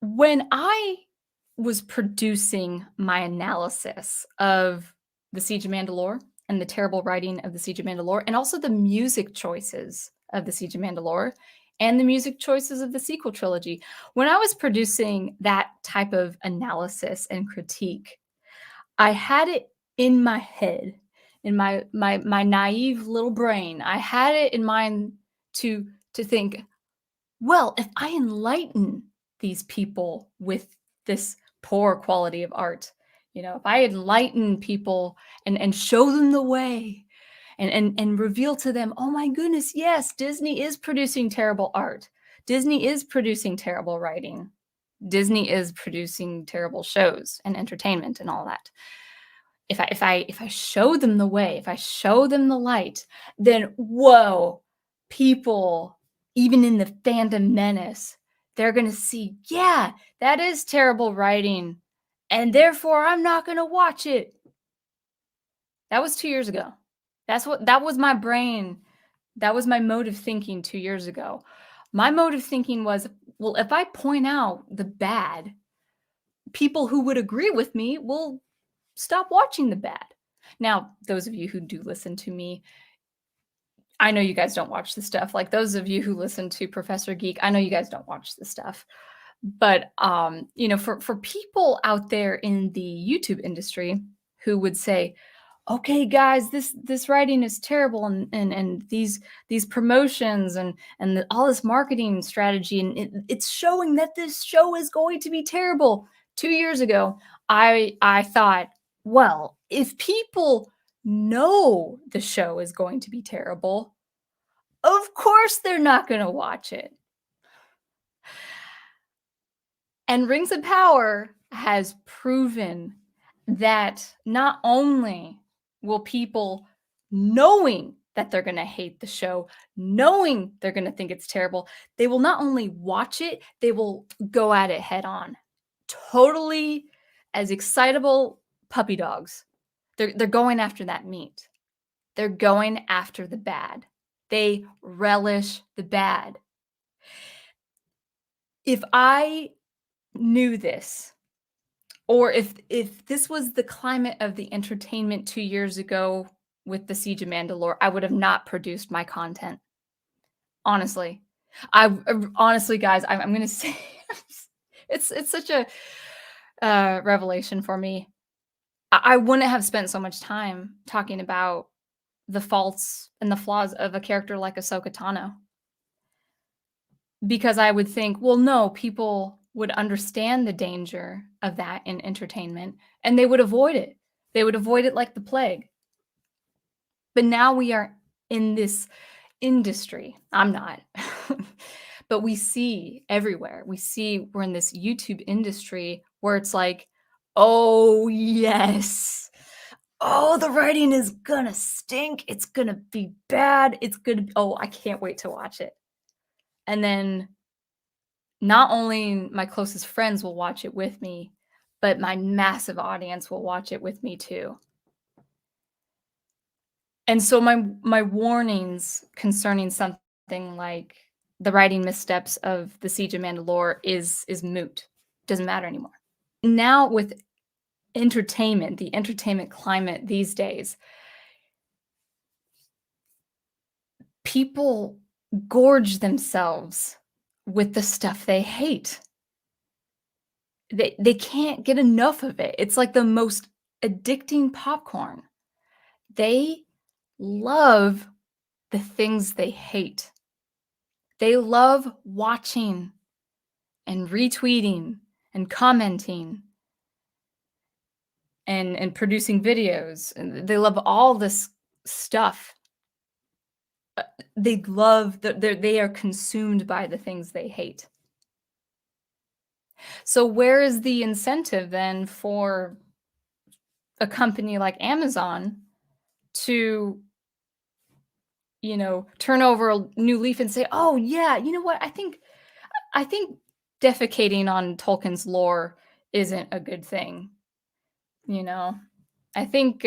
When I was producing my analysis of The Siege of Mandalore and the terrible writing of The Siege of Mandalore, and also the music choices of The Siege of Mandalore and the music choices of the sequel trilogy, when I was producing that type of analysis and critique, I had it in my head, in my naive little brain, I had it in mind to think, well, if I enlighten these people with this poor quality of art, if I enlighten people and show them the way and reveal to them, oh my goodness, yes, Disney is producing terrible art. Disney is producing terrible writing. Disney is producing terrible shows and entertainment and all that. If I show them the way, if I show them the light, then whoa, people, even in the Phantom Menace, they're gonna see, yeah, that is terrible writing, and therefore I'm not gonna watch it. That was 2 years ago. That was my brain. That was my mode of thinking 2 years ago. My mode of thinking was, well, if I point out the bad, people who would agree with me will stop watching the bad. Now, those of you who do listen to me, I know you guys don't watch this stuff. Like those of you who listen to Professor Geek, I know you guys don't watch this stuff. But for people out there in the YouTube industry who would say, okay, guys, this writing is terrible, and these promotions and all this marketing strategy, and it's showing that this show is going to be terrible. 2 years ago, I thought, well, if people know the show is going to be terrible, of course they're not going to watch it. And Rings of Power has proven that not only will people knowing that they're going to hate the show, knowing they're going to think it's terrible, they will not only watch it, they will go at it head on. Totally as excitable puppy dogs. They're going after that meat. They're going after the bad. They relish the bad. If I knew this, or if this was the climate of the entertainment 2 years ago with The Siege of Mandalore, I would have not produced my content. Honestly. Honestly, guys, I'm gonna say it's such a revelation for me. I wouldn't have spent so much time talking about the faults and the flaws of a character like Ahsoka Tano. Because I would think, well, no, people would understand the danger of that in entertainment, and they would avoid it. They would avoid it like the plague. But now we are in this industry. I'm not. But we see everywhere. We're in this YouTube industry where it's like, oh, yes. Oh, the writing is gonna stink. It's gonna be bad. Oh, I can't wait to watch it. And then not only my closest friends will watch it with me, but my massive audience will watch it with me too. And so my warnings concerning something like the writing missteps of The Siege of Mandalore is moot. Doesn't matter anymore. Now with entertainment, the entertainment climate these days, people gorge themselves with the stuff they hate. They can't get enough of it. It's like the most addicting popcorn. They love the things they hate. They love watching and retweeting and commenting and producing videos. And they love all this stuff. They are consumed by the things they hate. So where is the incentive then for a company like Amazon to, turn over a new leaf and say, "Oh yeah, you know what? I think defecating on Tolkien's lore isn't a good thing." I think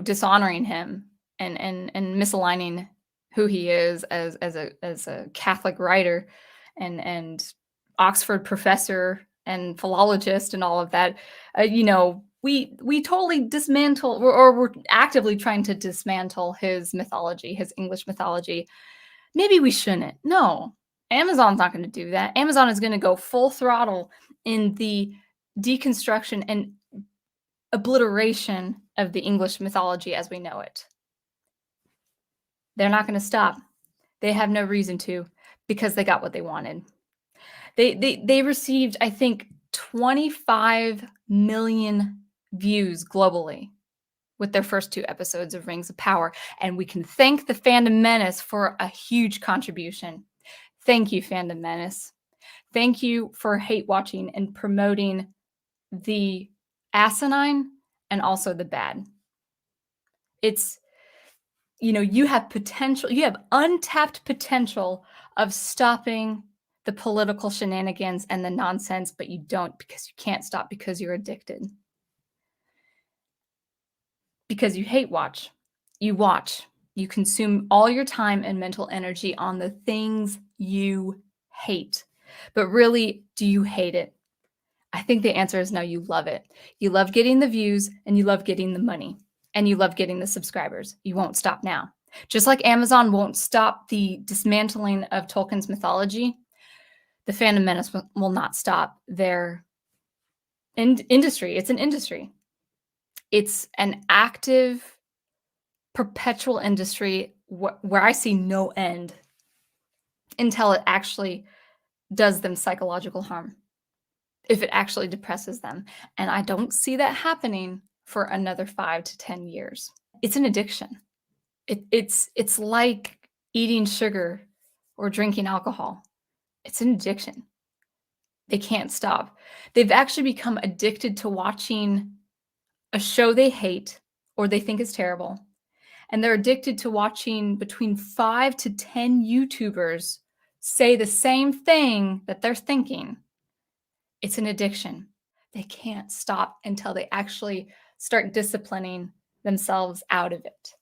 dishonoring him and misaligning who he is as a Catholic writer and Oxford professor and philologist and all of that, we totally dismantle or we're actively trying to dismantle his mythology, his English mythology. Maybe we shouldn't. No, Amazon's not going to do that. Amazon is going to go full throttle in the deconstruction and obliteration of the English mythology as we know it. They're not going to stop. They have no reason to because they got what they wanted. They received, I think, 25 million views globally with their first 2 episodes of Rings of Power, and we can thank the Fandom Menace for a huge contribution. Thank you, Fandom Menace. Thank you for hate watching and promoting the asinine and also the bad. It's, you have potential, you have untapped potential of stopping the political shenanigans and the nonsense, but you don't because you can't stop because you're addicted. Because you hate watch. You watch. You consume all your time and mental energy on the things you hate. But really, do you hate it? I think the answer is no, you love it. You love getting the views and you love getting the money and you love getting the subscribers. You won't stop now. Just like Amazon won't stop the dismantling of Tolkien's mythology, the Fandom Menace will not stop their industry. It's an industry. It's an active, perpetual industry where I see no end until it actually does them psychological harm, if it actually depresses them. And I don't see that happening for another 5 to 10 years. It's an addiction. It's like eating sugar or drinking alcohol. It's an addiction. They can't stop. They've actually become addicted to watching a show they hate or they think is terrible. And they're addicted to watching between 5 to 10 YouTubers say the same thing that they're thinking. It's an addiction. They can't stop until they actually start disciplining themselves out of it.